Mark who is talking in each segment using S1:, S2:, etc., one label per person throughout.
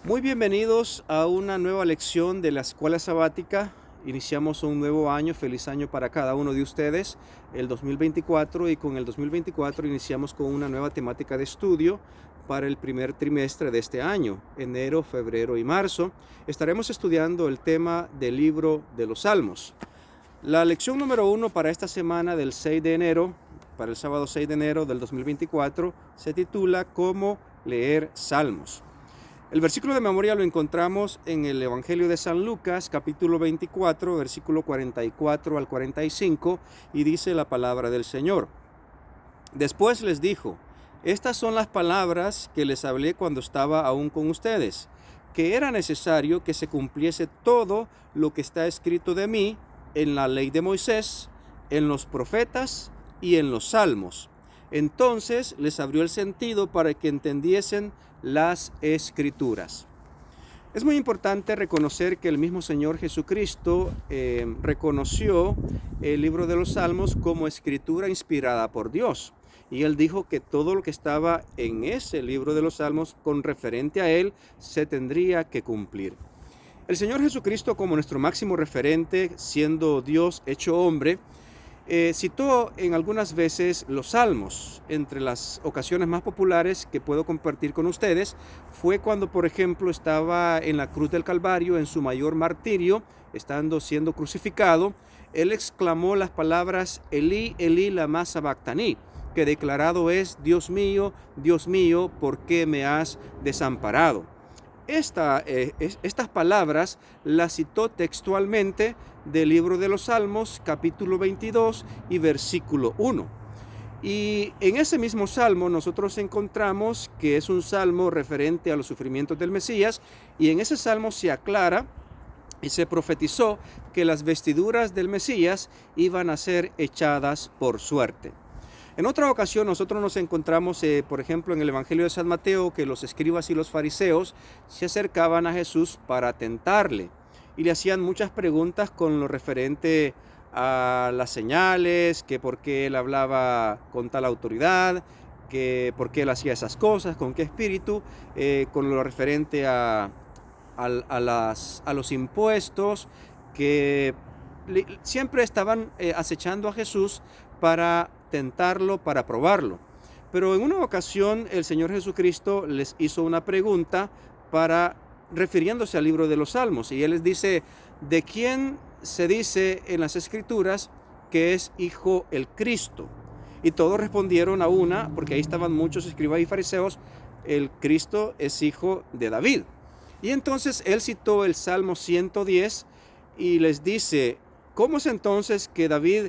S1: Muy bienvenidos a una nueva lección de la escuela sabática. Iniciamos un nuevo año, feliz año para cada uno de ustedes, el 2024, y con el 2024 iniciamos con una nueva temática de estudio para el primer trimestre de este año, enero, febrero y marzo. Estaremos estudiando el tema del libro de los Salmos. La lección número 1 para esta semana del 6 de enero, para el sábado 6 de enero del 2024, se titula ¿Cómo leer Salmos? El versículo de memoria lo encontramos en el Evangelio de San Lucas, capítulo 24, versículo 44 al 45, y dice la palabra del Señor. Después les dijo: estas son las palabras que les hablé cuando estaba aún con ustedes, que era necesario que se cumpliese todo lo que está escrito de mí en la ley de Moisés, en los profetas y en los salmos. Entonces les abrió el sentido para que entendiesen las Escrituras. Es muy importante reconocer que el mismo Señor Jesucristo reconoció el libro de los Salmos como escritura inspirada por Dios. Y Él dijo que todo lo que estaba en ese libro de los Salmos con referente a Él se tendría que cumplir. El Señor Jesucristo, como nuestro máximo referente, siendo Dios hecho hombre, citó en algunas veces los salmos. Entre las ocasiones más populares que puedo compartir con ustedes fue cuando, por ejemplo, estaba en la cruz del Calvario en su mayor martirio, estando siendo crucificado. Él exclamó las palabras Elí, Elí, lama sabactani, que declarado es: Dios mío, ¿por qué me has desamparado? Estas palabras las citó textualmente del libro de los Salmos, capítulo 22 y versículo 1. Y en ese mismo salmo nosotros encontramos que es un salmo referente a los sufrimientos del Mesías, y en ese salmo se aclara y se profetizó que las vestiduras del Mesías iban a ser echadas por suerte. En otra ocasión nosotros nos encontramos, por ejemplo, en el Evangelio de San Mateo, que los escribas y los fariseos se acercaban a Jesús para tentarle y le hacían muchas preguntas con lo referente a las señales, que por qué él hablaba con tal autoridad, que por qué él hacía esas cosas, con qué espíritu, con lo referente a los impuestos, que siempre estaban acechando a Jesús para tentarlo, para probarlo. Pero en una ocasión el Señor Jesucristo les hizo una pregunta refiriéndose al libro de los Salmos, y Él les dice: ¿de quién se dice en las Escrituras que es hijo el Cristo? Y todos respondieron a una, porque ahí estaban muchos escribas y fariseos: el Cristo es hijo de David. Y entonces Él citó el Salmo 110 y les dice: ¿cómo es entonces que David,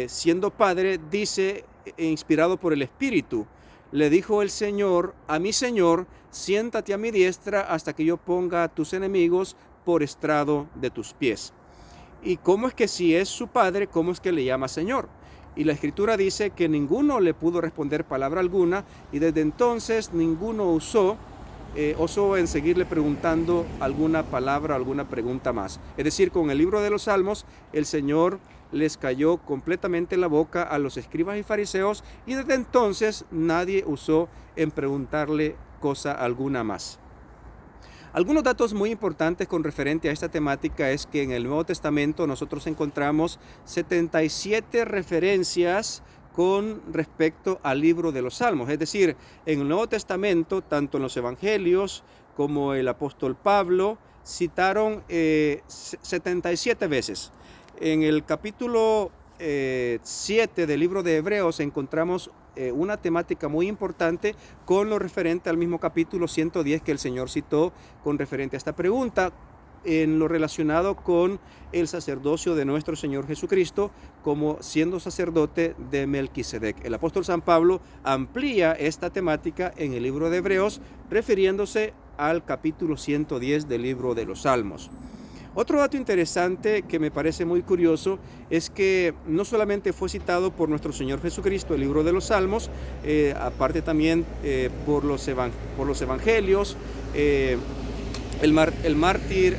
S1: siendo padre, dice, inspirado por el Espíritu, le dijo el Señor a mi Señor: siéntate a mi diestra hasta que yo ponga a tus enemigos por estrado de tus pies? Y cómo es que, si es su padre, cómo es que le llama Señor. Y la Escritura dice que ninguno le pudo responder palabra alguna, y desde entonces ninguno osó en seguirle preguntando alguna palabra, alguna pregunta más. Es decir, con el libro de los Salmos, el Señor les cayó completamente en la boca a los escribas y fariseos, y desde entonces nadie usó en preguntarle cosa alguna más. Algunos datos muy importantes con referente a esta temática es que en el Nuevo Testamento nosotros encontramos 77 referencias con respecto al libro de los Salmos. Es decir, en el Nuevo Testamento, tanto en los Evangelios como el apóstol Pablo citaron 77 veces. En el capítulo 7 del libro de Hebreos encontramos una temática muy importante con lo referente al mismo capítulo 110 que el Señor citó con referente a esta pregunta, en lo relacionado con el sacerdocio de nuestro Señor Jesucristo como siendo sacerdote de Melquisedec. El apóstol San Pablo amplía esta temática en el libro de Hebreos, refiriéndose al capítulo 110 del libro de los Salmos. Otro dato interesante que me parece muy curioso es que no solamente fue citado por nuestro Señor Jesucristo el libro de los Salmos, aparte también por los evangelios. El mártir,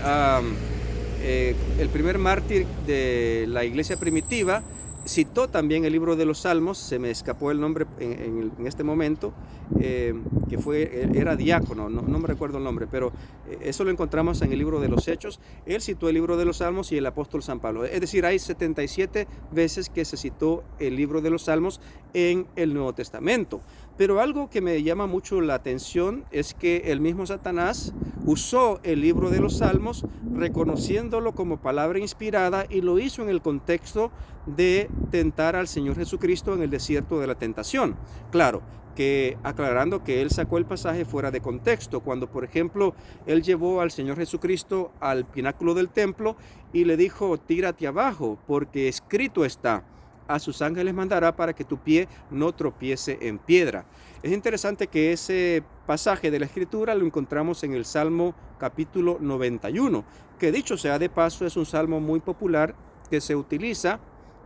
S1: el primer mártir de la iglesia primitiva, citó también el libro de los Salmos, se me escapó el nombre en este momento, era diácono, no me recuerdo el nombre, pero eso lo encontramos en el libro de los Hechos. Él citó el libro de los Salmos y el apóstol San Pablo. Es decir, hay 77 veces que se citó el libro de los Salmos en el Nuevo Testamento. Pero algo que me llama mucho la atención es que el mismo Satanás usó el libro de los Salmos reconociéndolo como palabra inspirada, y lo hizo en el contexto de tentar al Señor Jesucristo en el desierto de la tentación. Claro, que aclarando que él sacó el pasaje fuera de contexto, cuando por ejemplo él llevó al Señor Jesucristo al pináculo del templo y le dijo: tírate abajo, porque escrito está, a sus ángeles mandará para que tu pie no tropiece en piedra. Es interesante que ese pasaje de la Escritura lo encontramos en el Salmo capítulo 91, que dicho sea de paso es un salmo muy popular que se utiliza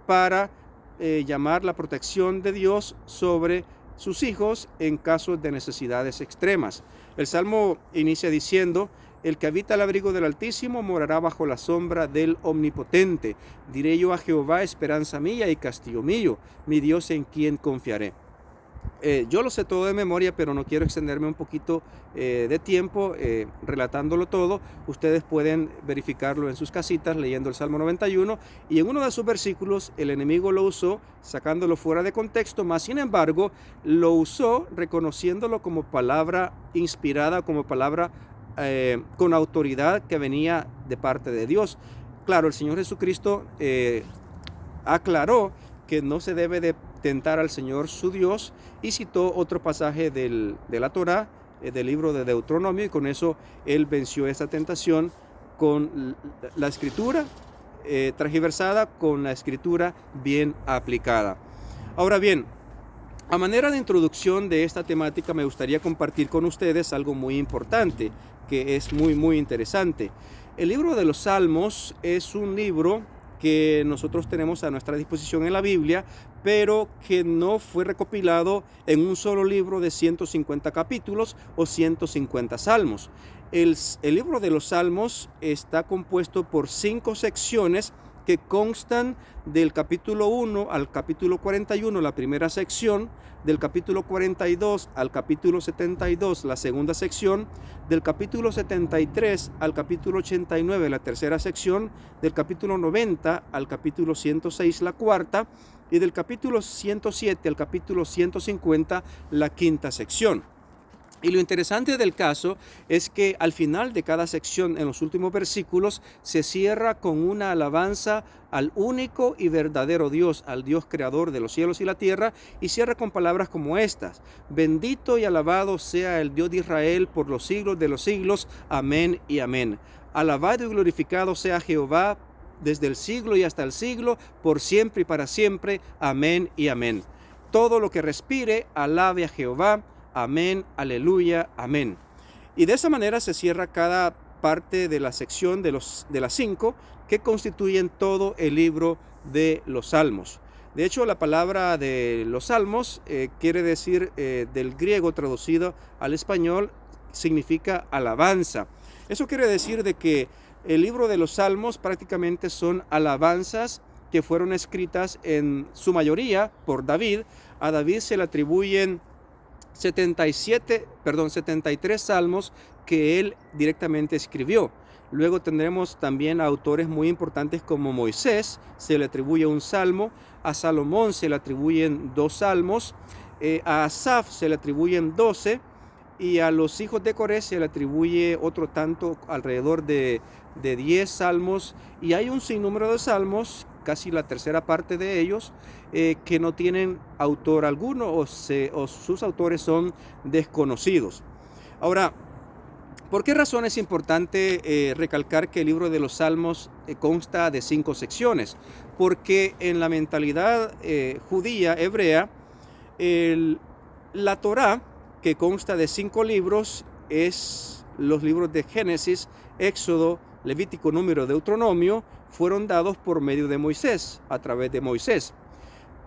S1: para llamar la protección de Dios sobre sus hijos en casos de necesidades extremas. El salmo inicia diciendo: el que habita al abrigo del Altísimo morará bajo la sombra del Omnipotente. Diré yo a Jehová, esperanza mía y castillo mío, mi Dios en quien confiaré. Yo lo sé todo de memoria, pero no quiero extenderme un poquito de tiempo relatándolo todo. Ustedes pueden verificarlo en sus casitas leyendo el Salmo 91, y en uno de sus versículos el enemigo lo usó sacándolo fuera de contexto, mas sin embargo lo usó reconociéndolo como palabra inspirada, como palabra con autoridad que venía de parte de Dios. Claro, el Señor Jesucristo aclaró que no se debe de tentar al Señor su Dios, y citó otro pasaje de la Torá, del libro de Deuteronomio, y con eso él venció esa tentación con la escritura transversada, con la escritura bien aplicada. Ahora bien, a manera de introducción de esta temática, me gustaría compartir con ustedes algo muy importante, que es muy interesante. El libro de los Salmos es un libro que nosotros tenemos a nuestra disposición en la Biblia, pero que no fue recopilado en un solo libro de 150 capítulos o 150 salmos. El libro de los Salmos está compuesto por 5 secciones que constan del capítulo 1 al capítulo 41, la primera sección; del capítulo 42 al capítulo 72, la segunda sección; del capítulo 73 al capítulo 89, la tercera sección; del capítulo 90 al capítulo 106, la cuarta; y del capítulo 107 al capítulo 150, la quinta sección. Y lo interesante del caso es que al final de cada sección, en los últimos versículos, se cierra con una alabanza al único y verdadero Dios, al Dios creador de los cielos y la tierra, y cierra con palabras como estas: bendito y alabado sea el Dios de Israel por los siglos de los siglos, amén y amén. Alabado y glorificado sea Jehová desde el siglo y hasta el siglo, por siempre y para siempre, amén y amén. Todo lo que respire, alabe a Jehová. Amén, aleluya, amén. Y de esa manera se cierra cada parte de la sección de las 5 que constituyen todo el libro de los Salmos. De hecho, la palabra de los Salmos quiere decir, del griego traducido al español, significa alabanza. Eso quiere decir de que el libro de los Salmos prácticamente son alabanzas que fueron escritas en su mayoría por David. A David se le atribuyen 73 salmos que él directamente escribió. Luego tendremos también a autores muy importantes como Moisés, se le atribuye un salmo; a Salomón se le atribuyen 2 salmos; a Asaf se le atribuyen 12, y a los hijos de Coré se le atribuye otro tanto, alrededor de 10 salmos, y hay un sinnúmero de salmos, casi la tercera parte de ellos, que no tienen autor alguno, o sus autores son desconocidos. Ahora, ¿por qué razón es importante recalcar que el libro de los Salmos consta de 5 secciones? Porque en la mentalidad judía, hebrea, la Torá, que consta de 5 libros, es los libros de Génesis, Éxodo, Levítico, Número, Deuteronomio, fueron dados por medio de Moisés, a través de Moisés.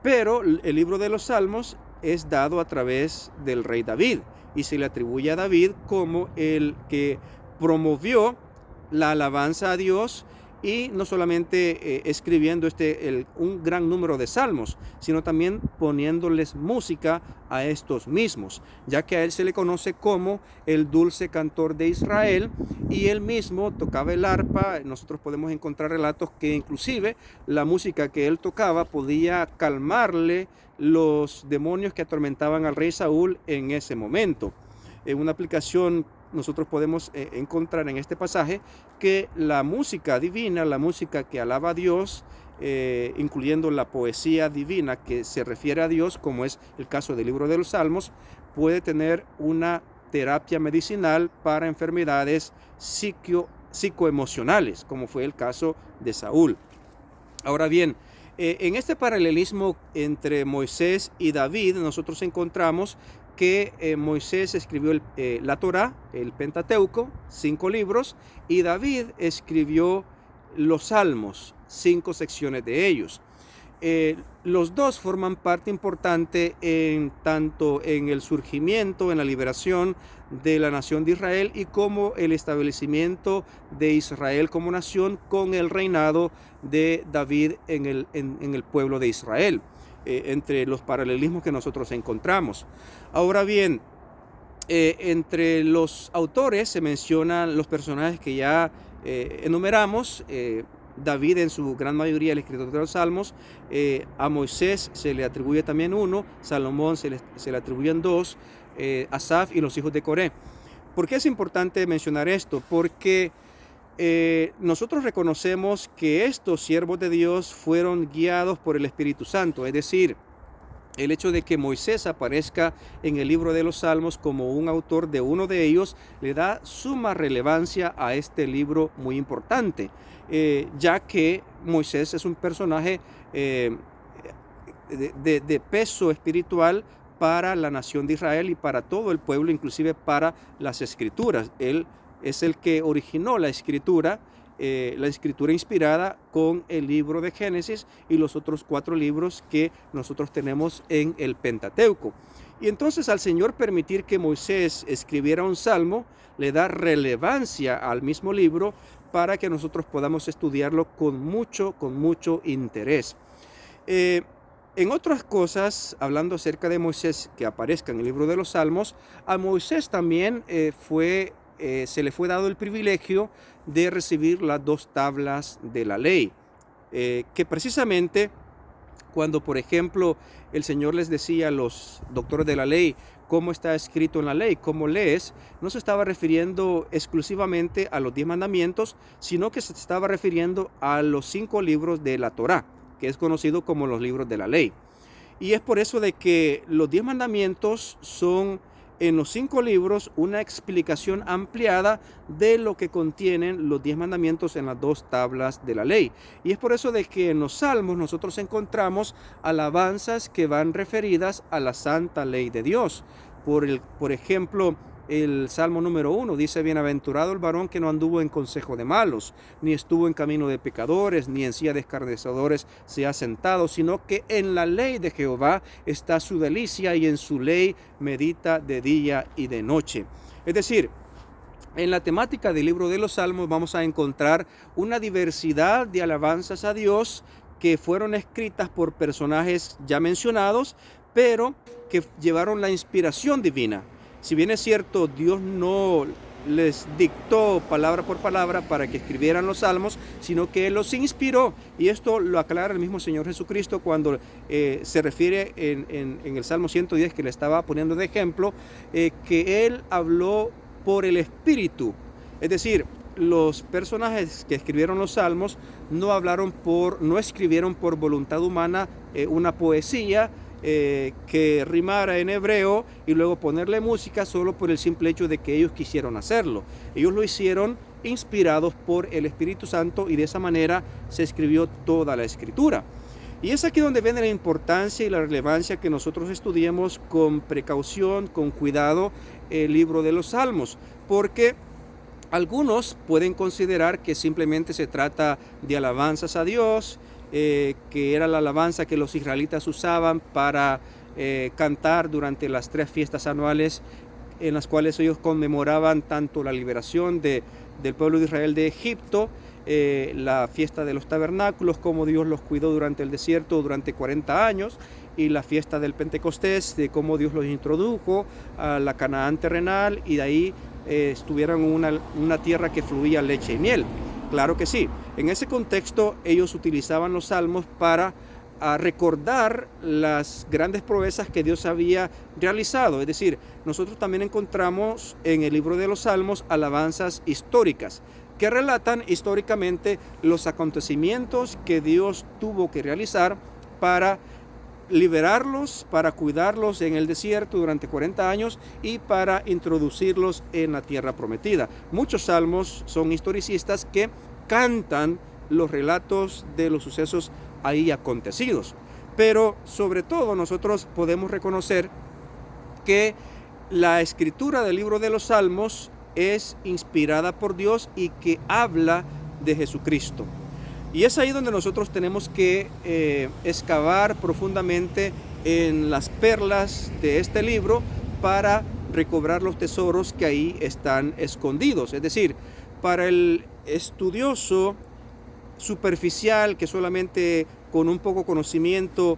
S1: Pero el libro de los Salmos es dado a través del rey David, y se le atribuye a David como el que promovió la alabanza a Dios y no solamente escribiendo un gran número de salmos, sino también poniéndoles música a estos mismos, ya que a él se le conoce como el dulce cantor de Israel, y él mismo tocaba el arpa. Nosotros podemos encontrar relatos que inclusive la música que él tocaba podía calmarle los demonios que atormentaban al rey Saúl en ese momento. En una aplicación nosotros podemos encontrar en este pasaje que la música divina, la música que alaba a Dios, incluyendo la poesía divina que se refiere a Dios, como es el caso del libro de los Salmos, puede tener una terapia medicinal para enfermedades psicoemocionales, como fue el caso de Saúl. Ahora bien, en este paralelismo entre Moisés y David, nosotros encontramos que Moisés escribió la Torá, el Pentateuco, 5 libros, y David escribió los Salmos, 5 secciones de ellos. Los dos forman parte importante tanto en el surgimiento, en la liberación de la nación de Israel, y como el establecimiento de Israel como nación con el reinado de David en el pueblo de Israel, entre los paralelismos que nosotros encontramos. Ahora bien, entre los autores se mencionan los personajes que ya enumeramos. David, en su gran mayoría, el escritor de los Salmos. A Moisés se le atribuye también uno, Salomón se le atribuyen 2, Asaf y los hijos de Coré. ¿Por qué es importante mencionar esto? Porque nosotros reconocemos que estos siervos de Dios fueron guiados por el Espíritu Santo, es decir, el hecho de que Moisés aparezca en el libro de los Salmos como un autor de uno de ellos le da suma relevancia a este libro muy importante, ya que Moisés es un personaje de peso espiritual para la nación de Israel y para todo el pueblo, inclusive para las escrituras. Él es el que originó la escritura inspirada con el libro de Génesis y los otros 4 libros que nosotros tenemos en el Pentateuco. Y entonces, al Señor permitir que Moisés escribiera un salmo, le da relevancia al mismo libro para que nosotros podamos estudiarlo con mucho interés. En otras cosas, hablando acerca de Moisés que aparezca en el libro de los Salmos, a Moisés también se le fue dado el privilegio de recibir las 2 tablas de la ley, que precisamente cuando, por ejemplo, el Señor les decía a los doctores de la ley cómo está escrito en la ley, cómo lees, no se estaba refiriendo exclusivamente a los 10 mandamientos, sino que se estaba refiriendo a los 5 libros de la Torá, que es conocido como los libros de la ley. Y es por eso de que los 10 mandamientos son, en los 5 libros, una explicación ampliada de lo que contienen los 10 mandamientos en las 2 tablas de la ley. Y es por eso de que en los Salmos nosotros encontramos alabanzas que van referidas a la santa ley de Dios. Por ejemplo, el Salmo número 1 dice: bienaventurado el varón que no anduvo en consejo de malos, ni estuvo en camino de pecadores, ni en silla de escarnecedores se ha sentado, sino que en la ley de Jehová está su delicia, y en su ley medita de día y de noche. Es decir, en la temática del libro de los Salmos vamos a encontrar una diversidad de alabanzas a Dios que fueron escritas por personajes ya mencionados, pero que llevaron la inspiración divina. Si bien es cierto, Dios no les dictó palabra por palabra para que escribieran los salmos, sino que Él los inspiró. Y esto lo aclara el mismo Señor Jesucristo cuando se refiere en el Salmo 110, que le estaba poniendo de ejemplo, que Él habló por el Espíritu. Es decir, los personajes que escribieron los salmos no escribieron por voluntad humana una poesía que rimara en hebreo y luego ponerle música solo por el simple hecho de que ellos quisieron hacerlo. Ellos lo hicieron inspirados por el Espíritu Santo, y de esa manera se escribió toda la Escritura. Y es aquí donde viene la importancia y la relevancia que nosotros estudiemos con precaución, con cuidado, el libro de los Salmos, porque algunos pueden considerar que simplemente se trata de alabanzas a Dios, que era la alabanza que los israelitas usaban para cantar durante las 3 fiestas anuales en las cuales ellos conmemoraban tanto la liberación de del pueblo de Israel de Egipto, la fiesta de los tabernáculos, cómo Dios los cuidó durante el desierto durante 40 años, y la fiesta del Pentecostés, de cómo Dios los introdujo a la Canaán terrenal, y de ahí estuvieron en una tierra que fluía leche y miel. Claro que sí. En ese contexto ellos utilizaban los salmos para recordar las grandes proezas que Dios había realizado. Es decir, nosotros también encontramos en el libro de los Salmos alabanzas históricas que relatan históricamente los acontecimientos que Dios tuvo que realizar para liberarlos, para cuidarlos en el desierto durante 40 años y para introducirlos en la tierra prometida. Muchos salmos son historicistas que cantan los relatos de los sucesos ahí acontecidos. Pero sobre todo nosotros podemos reconocer que la escritura del libro de los Salmos es inspirada por Dios y que habla de Jesucristo. Y es ahí donde nosotros tenemos que excavar profundamente en las perlas de este libro para recobrar los tesoros que ahí están escondidos. Es decir, para el estudioso superficial que solamente con un poco conocimiento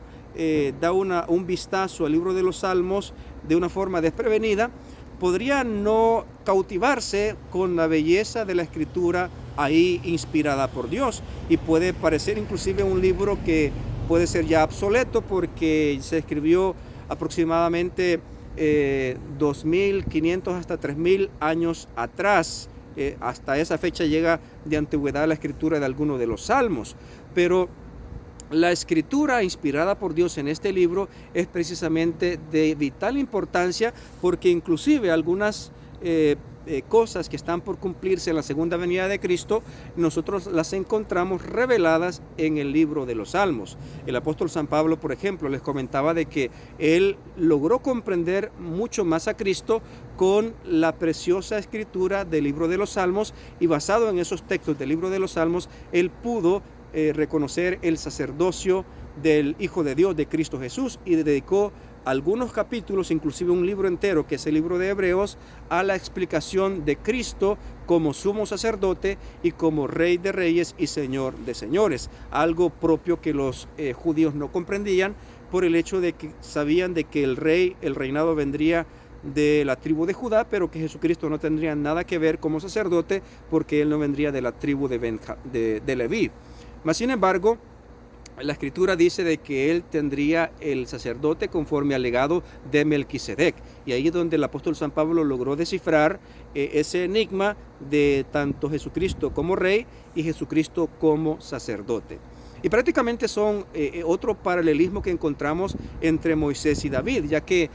S1: da un vistazo al libro de los Salmos de una forma desprevenida, podría no cautivarse con la belleza de la escritura ahí inspirada por Dios, y puede parecer inclusive un libro que puede ser ya obsoleto porque se escribió aproximadamente 2500 hasta 3000 años atrás. Hasta esa fecha llega de antigüedad la escritura de algunos de los salmos, pero la escritura inspirada por Dios en este libro es precisamente de vital importancia, porque inclusive algunas cosas que están por cumplirse en la segunda venida de Cristo, nosotros las encontramos reveladas en el libro de los Salmos. El apóstol San Pablo, por ejemplo, les comentaba de que él logró comprender mucho más a Cristo con la preciosa escritura del libro de los Salmos, y basado en esos textos del libro de los Salmos, él pudo reconocer el sacerdocio del Hijo de Dios, de Cristo Jesús, y dedicó algunos capítulos, inclusive un libro entero, que es el libro de Hebreos, a la explicación de Cristo como sumo sacerdote y como Rey de reyes y Señor de señores, algo propio que los judíos no comprendían, por el hecho de que sabían de que el reinado vendría de la tribu de Judá, pero que Jesucristo no tendría nada que ver como sacerdote, porque él no vendría de la tribu de Leví. Mas sin embargo, la escritura dice de que él tendría el sacerdote conforme al legado de Melquisedec, y ahí es donde el apóstol San Pablo logró descifrar ese enigma de tanto Jesucristo como rey y Jesucristo como sacerdote. Y prácticamente son otro paralelismo que encontramos entre Moisés y David, ya que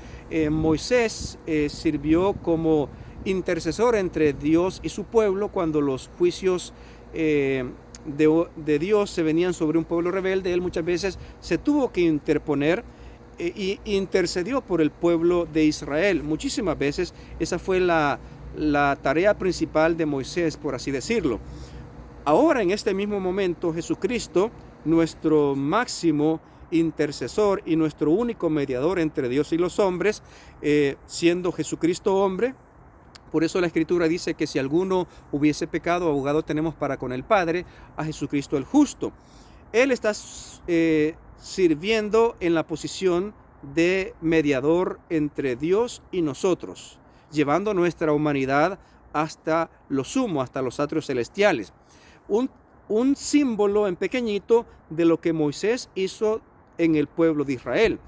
S1: Moisés sirvió como intercesor entre Dios y su pueblo cuando los juicios de Dios se venían sobre un pueblo rebelde. Él muchas veces se tuvo que interponer y intercedió por el pueblo de Israel. Muchísimas veces esa fue la tarea principal de Moisés, por así decirlo. Ahora, en este mismo momento, Jesucristo, nuestro máximo intercesor y nuestro único mediador entre Dios y los hombres, siendo Jesucristo hombre. Por eso la Escritura dice que si alguno hubiese pecado, abogado tenemos para con el Padre, a Jesucristo el justo. Él está sirviendo en la posición de mediador entre Dios y nosotros, llevando nuestra humanidad hasta lo sumo, hasta los atrios celestiales. Un símbolo en pequeñito de lo que Moisés hizo en el pueblo de Israel.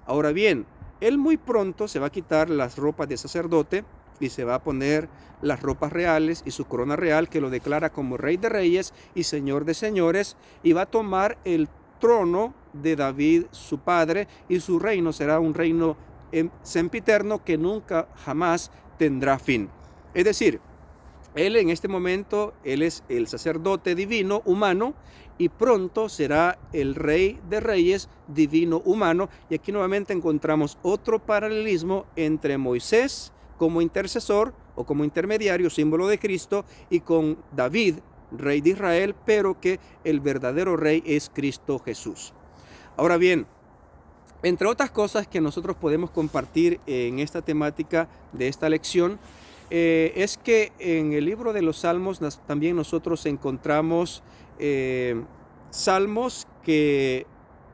S1: Ahora bien, él muy pronto se va a quitar las ropas de sacerdote y se va a poner las ropas reales y su corona real, que lo declara como Rey de reyes y Señor de señores, y va a tomar el trono de David, su padre, y su reino será un reino sempiterno que nunca jamás tendrá fin. Es decir, él en este momento, él es el sacerdote divino humano, y pronto será el Rey de reyes divino humano. Y aquí nuevamente encontramos otro paralelismo entre Moisés como intercesor o como intermediario, símbolo de Cristo, y con David, rey de Israel, pero que el verdadero rey es Cristo Jesús. Ahora bien, entre otras cosas que nosotros podemos compartir en esta temática de esta lección, es que en el libro de los Salmos también nosotros encontramos salmos que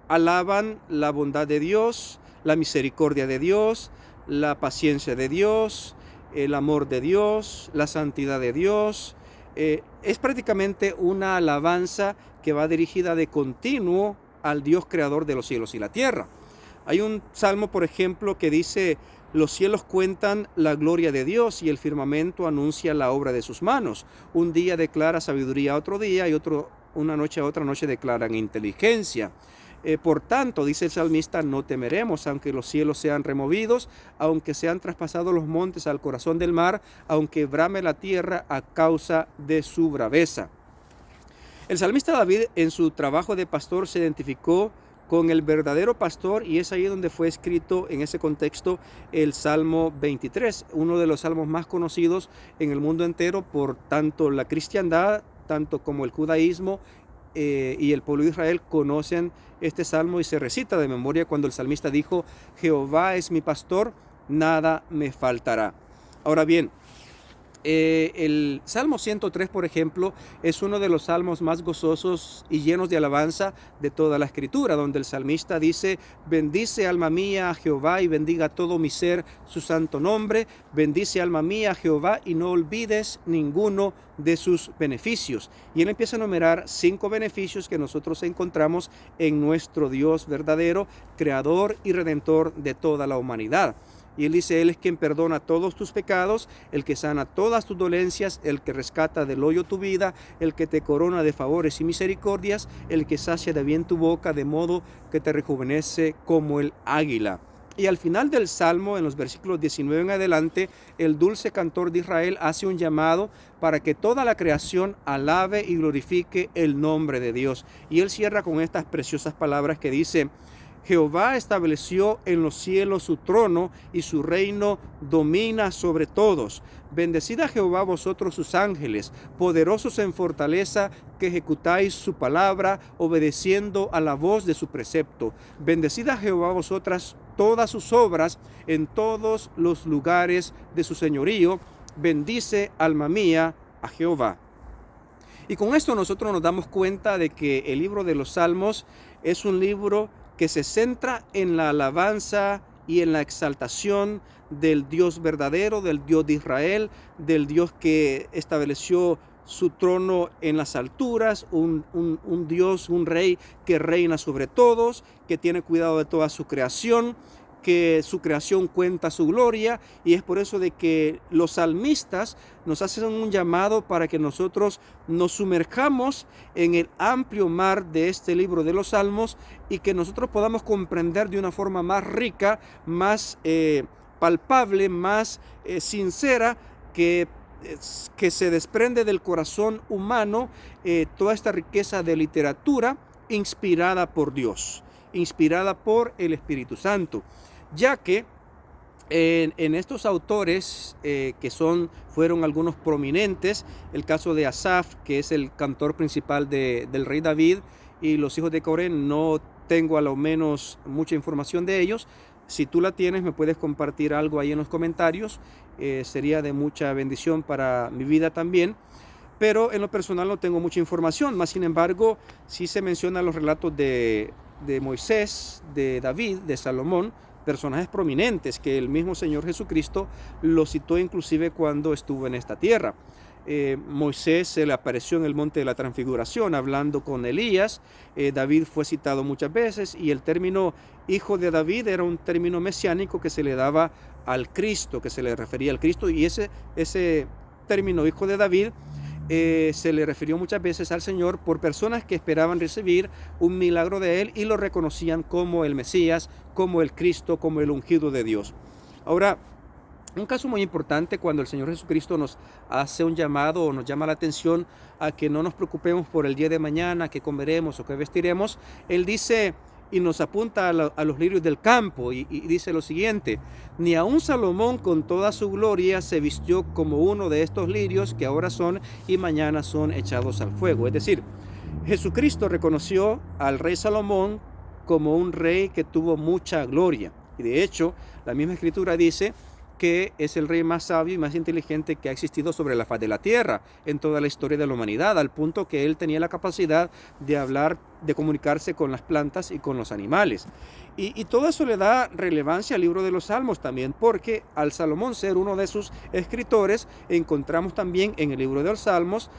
S1: alaban la bondad de Dios, la misericordia de Dios, la paciencia de Dios, el amor de Dios, la santidad de Dios. Es prácticamente una alabanza que va dirigida de continuo al Dios creador de los cielos y la tierra. Hay un salmo, por ejemplo, que dice: los cielos cuentan la gloria de Dios y el firmamento anuncia la obra de sus manos. Un día declara sabiduría a otro día y una noche a otra noche declaran inteligencia. Por tanto, dice el salmista, no temeremos, aunque los cielos sean removidos, aunque sean traspasados los montes al corazón del mar, aunque brame la tierra a causa de su braveza. El salmista David, en su trabajo de pastor, se identificó con el verdadero pastor, y es ahí donde fue escrito en ese contexto el Salmo 23, uno de los salmos más conocidos en el mundo entero por tanto la cristiandad, tanto como el judaísmo y el pueblo de Israel conocen este salmo y se recita de memoria cuando el salmista dijo: Jehová es mi pastor, nada me faltará. Ahora bien, el Salmo 103, por ejemplo, es uno de los salmos más gozosos y llenos de alabanza de toda la Escritura, donde el salmista dice: bendice alma mía a Jehová y bendiga todo mi ser su santo nombre. Bendice alma mía a Jehová y no olvides ninguno de sus beneficios. Y él empieza a enumerar 5 beneficios que nosotros encontramos en nuestro Dios verdadero, creador y redentor de toda la humanidad. Y él dice: Él es quien perdona todos tus pecados, el que sana todas tus dolencias, el que rescata del hoyo tu vida, el que te corona de favores y misericordias, el que sacia de bien tu boca, de modo que te rejuvenece como el águila. Y al final del Salmo, en los versículos 19 en adelante, el dulce cantor de Israel hace un llamado para que toda la creación alabe y glorifique el nombre de Dios. Y él cierra con estas preciosas palabras que dice: Jehová estableció en los cielos su trono y su reino domina sobre todos. Bendecid a Jehová vosotros sus ángeles, poderosos en fortaleza, que ejecutáis su palabra, obedeciendo a la voz de su precepto. Bendecid a Jehová vosotras todas sus obras en todos los lugares de su señorío. Bendice, alma mía, a Jehová. Y con esto nosotros nos damos cuenta de que el libro de los Salmos es un libro que se centra en la alabanza y en la exaltación del Dios verdadero, del Dios de Israel, del Dios que estableció su trono en las alturas, un Dios, un rey que reina sobre todos, que tiene cuidado de toda su creación, que su creación cuenta su gloria, y es por eso de que los salmistas nos hacen un llamado para que nosotros nos sumerjamos en el amplio mar de este libro de los Salmos y que nosotros podamos comprender de una forma más rica, más palpable, más sincera, que se desprende del corazón humano toda esta riqueza de literatura inspirada por Dios, inspirada por el Espíritu Santo, ya que en estos autores que fueron algunos prominentes, el caso de Asaf, que es el cantor principal del rey David, y los hijos de Coré, no tengo a lo menos mucha información de ellos. Si tú la tienes, me puedes compartir algo ahí en los comentarios, sería de mucha bendición para mi vida también. Pero en lo personal no tengo mucha información, más sin embargo, sí se mencionan los relatos de Moisés, de David, de Salomón, personajes prominentes que el mismo Señor Jesucristo los citó inclusive cuando estuvo en esta tierra. Moisés se le apareció en el monte de la transfiguración hablando con Elías. David fue citado muchas veces, y el término hijo de David era un término mesiánico que se le daba al Cristo, que se le refería al Cristo, y ese término hijo de David se le refirió muchas veces al Señor por personas que esperaban recibir un milagro de Él y lo reconocían como el Mesías, como el Cristo, como el ungido de Dios. Ahora, un caso muy importante cuando el Señor Jesucristo nos hace un llamado o nos llama la atención a que no nos preocupemos por el día de mañana, qué comeremos o qué vestiremos, Él dice y nos apunta a los lirios del campo y dice lo siguiente: ni aun Salomón con toda su gloria se vistió como uno de estos lirios que ahora son y mañana son echados al fuego. Es decir, Jesucristo reconoció al rey Salomón como un rey que tuvo mucha gloria, y de hecho la misma escritura dice que es el rey más sabio y más inteligente que ha existido sobre la faz de la tierra en toda la historia de la humanidad, al punto que él tenía la capacidad de hablar, de comunicarse con las plantas y con los animales. Y todo eso le da relevancia al libro de los Salmos también, porque al Salomón ser uno de sus escritores, encontramos también en el libro de los Salmos,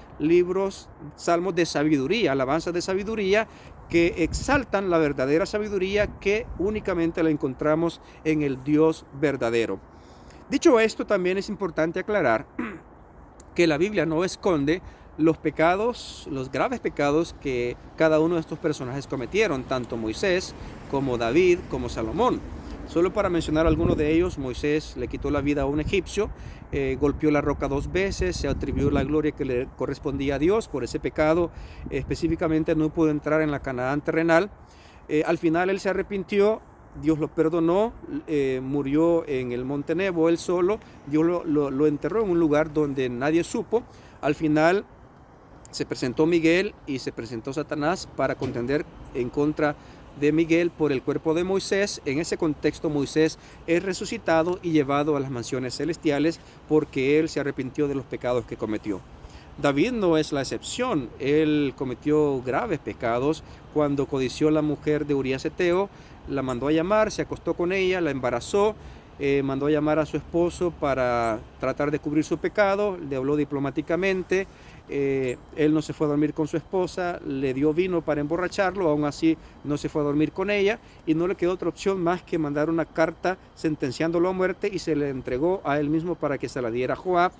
S1: salmos de sabiduría, alabanzas de sabiduría, que exaltan la verdadera sabiduría que únicamente la encontramos en el Dios verdadero. Dicho esto, también es importante aclarar que la Biblia no esconde los pecados, los graves pecados que cada uno de estos personajes cometieron, tanto Moisés como David como Salomón. Solo para mencionar algunos de ellos, Moisés le quitó la vida a un egipcio, golpeó la roca 2 veces, se atribuyó la gloria que le correspondía a Dios. Por ese pecado específicamente no pudo entrar en la Canaán terrenal. Al final él se arrepintió, Dios lo perdonó, murió en el monte Nebo él solo, Dios lo enterró en un lugar donde nadie supo. Al final se presentó Miguel y se presentó Satanás para contender en contra de Miguel por el cuerpo de Moisés. En ese contexto, Moisés es resucitado y llevado a las mansiones celestiales porque él se arrepintió de los pecados que cometió. David no es la excepción. Él cometió graves pecados cuando codició a la mujer de Urías Eteo, la mandó a llamar, se acostó con ella, la embarazó, mandó a llamar a su esposo para tratar de cubrir su pecado, le habló diplomáticamente. Él no se fue a dormir con su esposa, le dio vino para emborracharlo, aún así no se fue a dormir con ella y no le quedó otra opción más que mandar una carta sentenciándolo a muerte y se le entregó a él mismo para que se la diera a Joab.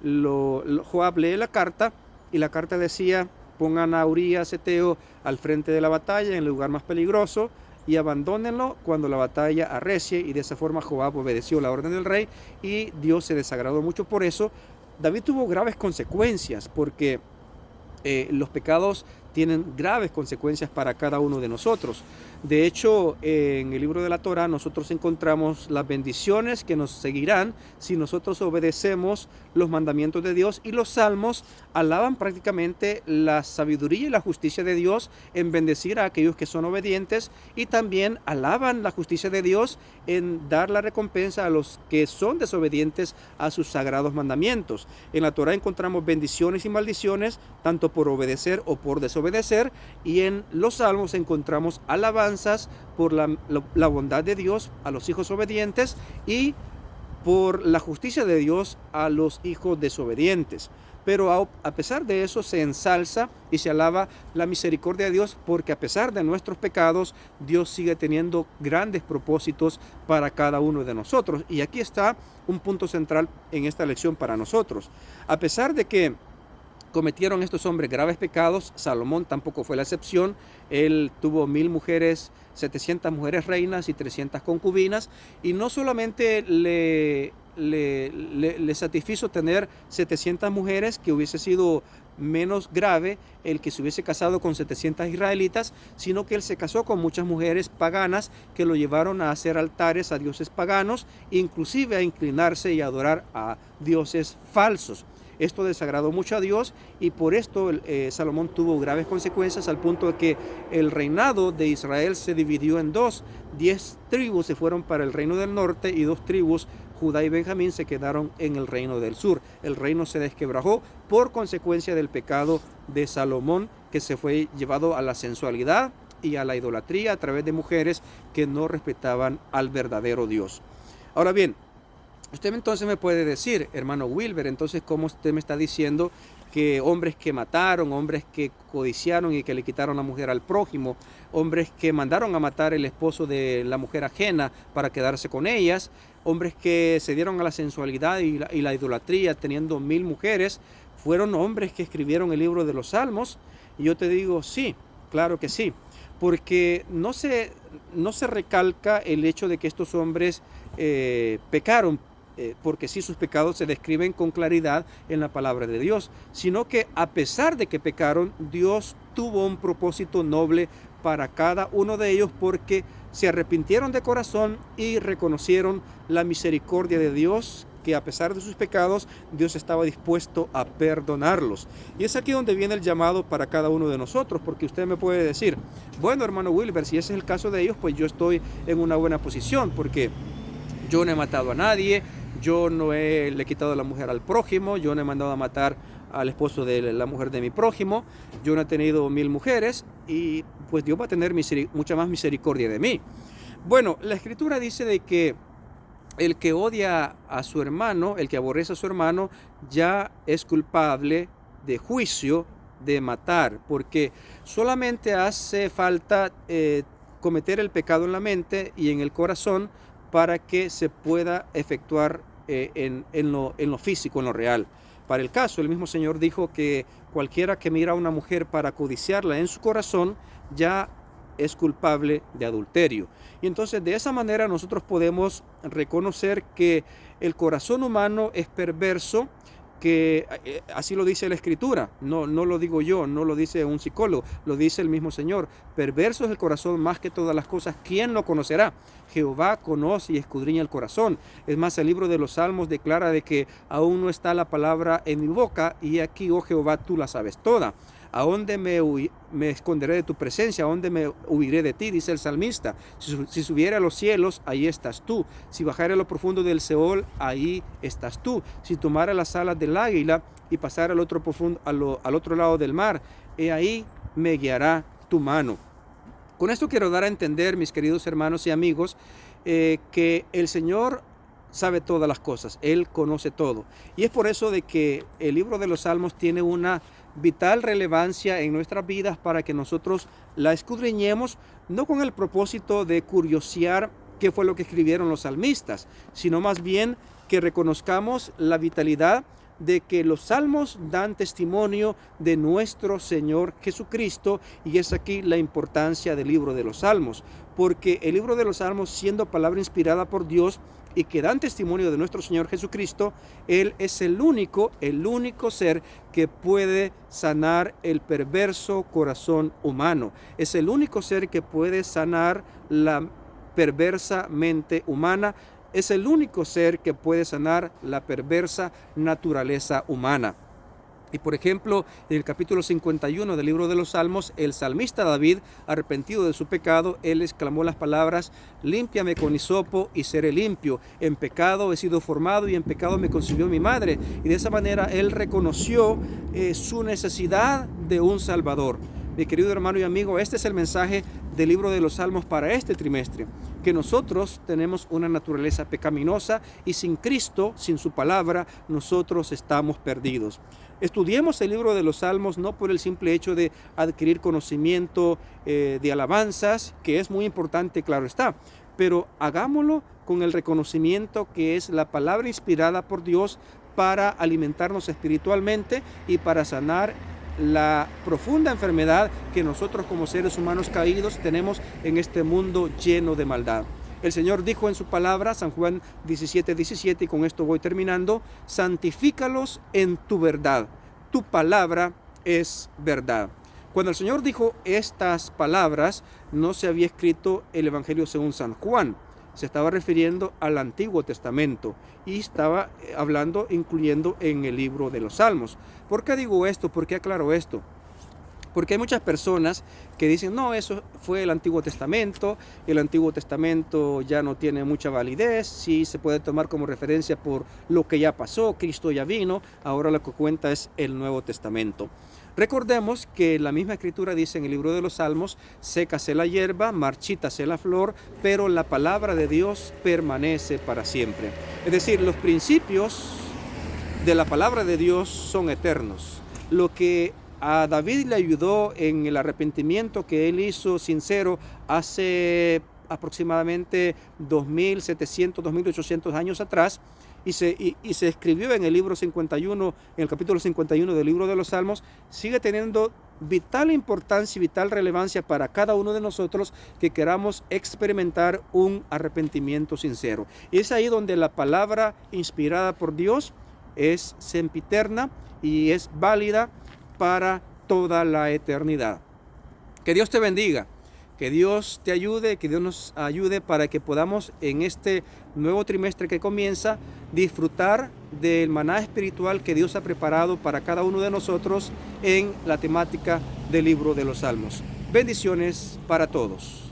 S1: Joab lee la carta y la carta decía: pongan a Urías Eteo al frente de la batalla en el lugar más peligroso y abandónenlo cuando la batalla arrecie. Y de esa forma Joab obedeció la orden del rey y Dios se desagradó mucho por eso. David tuvo graves consecuencias porque los pecados tienen graves consecuencias para cada uno de nosotros. De hecho, en el libro de la Torá nosotros encontramos las bendiciones que nos seguirán si nosotros obedecemos los mandamientos de Dios, y los salmos alaban prácticamente la sabiduría y la justicia de Dios en bendecir a aquellos que son obedientes, y también alaban la justicia de Dios en dar la recompensa a los que son desobedientes a sus sagrados mandamientos. En la Torá encontramos bendiciones y maldiciones tanto por obedecer o por desobedecer, y en los salmos encontramos alabanzas por la bondad de Dios a los hijos obedientes y por la justicia de Dios a los hijos desobedientes. Pero a pesar de eso se ensalza y se alaba la misericordia de Dios, porque a pesar de nuestros pecados, Dios sigue teniendo grandes propósitos para cada uno de nosotros. Y aquí está un punto central en esta lección para nosotros. A pesar de que cometieron estos hombres graves pecados, Salomón tampoco fue la excepción. Él tuvo 1000 mujeres, 700 mujeres reinas y 300 concubinas, y no solamente le satisfizo tener 700 mujeres, que hubiese sido menos grave el que se hubiese casado con 700 israelitas, sino que él se casó con muchas mujeres paganas que lo llevaron a hacer altares a dioses paganos, inclusive a inclinarse y adorar a dioses falsos. Esto desagradó mucho a Dios, y por esto Salomón tuvo graves consecuencias, al punto de que el reinado de Israel se dividió en dos. 10 tribus se fueron para el reino del norte y 2 tribus, Judá y Benjamín, se quedaron en el reino del sur. El reino se desquebrajó por consecuencia del pecado de Salomón, que se fue llevado a la sensualidad y a la idolatría a través de mujeres que no respetaban al verdadero Dios. Ahora bien, usted entonces me puede decir, hermano Wilber, entonces ¿cómo usted me está diciendo que hombres que mataron, hombres que codiciaron y que le quitaron la mujer al prójimo, hombres que mandaron a matar el esposo de la mujer ajena para quedarse con ellas, hombres que se dieron a la sensualidad y la idolatría teniendo 1000 mujeres, fueron hombres que escribieron el libro de los Salmos? Y yo te digo, sí, claro que sí, porque no se recalca el hecho de que estos hombres pecaron, porque sí, sus pecados se describen con claridad en la palabra de Dios, sino que a pesar de que pecaron, Dios tuvo un propósito noble para cada uno de ellos, porque se arrepintieron de corazón y reconocieron la misericordia de Dios, que a pesar de sus pecados, Dios estaba dispuesto a perdonarlos. Y es aquí donde viene el llamado para cada uno de nosotros, porque usted me puede decir, bueno, hermano Wilber, si ese es el caso de ellos, pues yo estoy en una buena posición, porque yo no he matado a nadie, yo no le he quitado la mujer al prójimo, yo no he mandado a matar al esposo de la mujer de mi prójimo, yo no he tenido 1000 mujeres y pues Dios va a tener mucha más misericordia de mí. Bueno, la escritura dice de que el que odia a su hermano, el que aborrece a su hermano, ya es culpable de juicio, de matar, porque solamente hace falta cometer el pecado en la mente y en el corazón para que se pueda efectuar en lo físico, en lo real. Para el caso, el mismo Señor dijo que cualquiera que mira a una mujer para codiciarla en su corazón, ya es culpable de adulterio. Y entonces de esa manera nosotros podemos reconocer que el corazón humano es perverso, que así lo dice la Escritura, no lo digo yo, no lo dice un psicólogo, lo dice el mismo Señor. Perverso es el corazón más que todas las cosas, ¿quién lo conocerá? Jehová conoce y escudriña el corazón. Es más, el libro de los Salmos declara de que aún no está la palabra en mi boca, y aquí, oh Jehová, tú la sabes toda. ¿A dónde me esconderé de tu presencia? ¿A dónde me huiré de ti? Dice el salmista. Si subiera a los cielos, ahí estás tú. Si bajara a lo profundo del Seol, ahí estás tú. Si tomara las alas del águila y pasara al otro lado del mar, he ahí me guiará tu mano. Con esto quiero dar a entender, mis queridos hermanos y amigos, que el Señor sabe todas las cosas, Él conoce todo. Y es por eso de que el libro de los Salmos tiene una vital relevancia en nuestras vidas para que nosotros la escudriñemos, no con el propósito de curiosear qué fue lo que escribieron los salmistas, sino más bien que reconozcamos la vitalidad de que los salmos dan testimonio de nuestro Señor Jesucristo, y es aquí la importancia del libro de los Salmos, porque el libro de los Salmos, siendo palabra inspirada por Dios y que dan testimonio de nuestro Señor Jesucristo, Él es el único ser que puede sanar el perverso corazón humano. Es el único ser que puede sanar la perversa mente humana. Es el único ser que puede sanar la perversa naturaleza humana. Y por ejemplo, en el capítulo 51 del libro de los Salmos, el salmista David, arrepentido de su pecado, él exclamó las palabras: límpiame con hisopo y seré limpio. En pecado he sido formado y en pecado me concibió mi madre. Y de esa manera él reconoció su necesidad de un Salvador. Mi querido hermano y amigo, este es el mensaje del libro de los Salmos para este trimestre, que nosotros tenemos una naturaleza pecaminosa y sin Cristo, sin su palabra, nosotros estamos perdidos. Estudiemos el libro de los Salmos no por el simple hecho de adquirir conocimiento de alabanzas, que es muy importante, claro está, pero hagámoslo con el reconocimiento que es la palabra inspirada por Dios para alimentarnos espiritualmente y para sanar la profunda enfermedad que nosotros como seres humanos caídos tenemos en este mundo lleno de maldad. El Señor dijo en su palabra, San Juan 17:17, y con esto voy terminando: santifícalos en tu verdad, tu palabra es verdad. Cuando el Señor dijo estas palabras, no se había escrito el Evangelio según San Juan, se estaba refiriendo al Antiguo Testamento y estaba hablando, incluyendo en el libro de los Salmos. ¿Por qué digo esto? ¿Por qué aclaro esto? Porque hay muchas personas que dicen: no, eso fue el Antiguo Testamento ya no tiene mucha validez, sí se puede tomar como referencia por lo que ya pasó, Cristo ya vino, ahora lo que cuenta es el Nuevo Testamento. Recordemos que la misma Escritura dice en el libro de los Salmos: sécase la hierba, marchítase la flor, pero la palabra de Dios permanece para siempre. Es decir, los principios de la palabra de Dios son eternos. Lo que a David le ayudó en el arrepentimiento que él hizo sincero hace aproximadamente 2700, 2800 años atrás, y se escribió en el libro 51, en el capítulo 51 del libro de los Salmos, sigue teniendo vital importancia y vital relevancia para cada uno de nosotros que queramos experimentar un arrepentimiento sincero. Y es ahí donde la palabra inspirada por Dios es sempiterna y es válida para toda la eternidad. Que Dios te bendiga, que Dios te ayude, que Dios nos ayude para que podamos en este nuevo trimestre que comienza disfrutar del maná espiritual que Dios ha preparado para cada uno de nosotros en la temática del libro de los Salmos. Bendiciones para todos.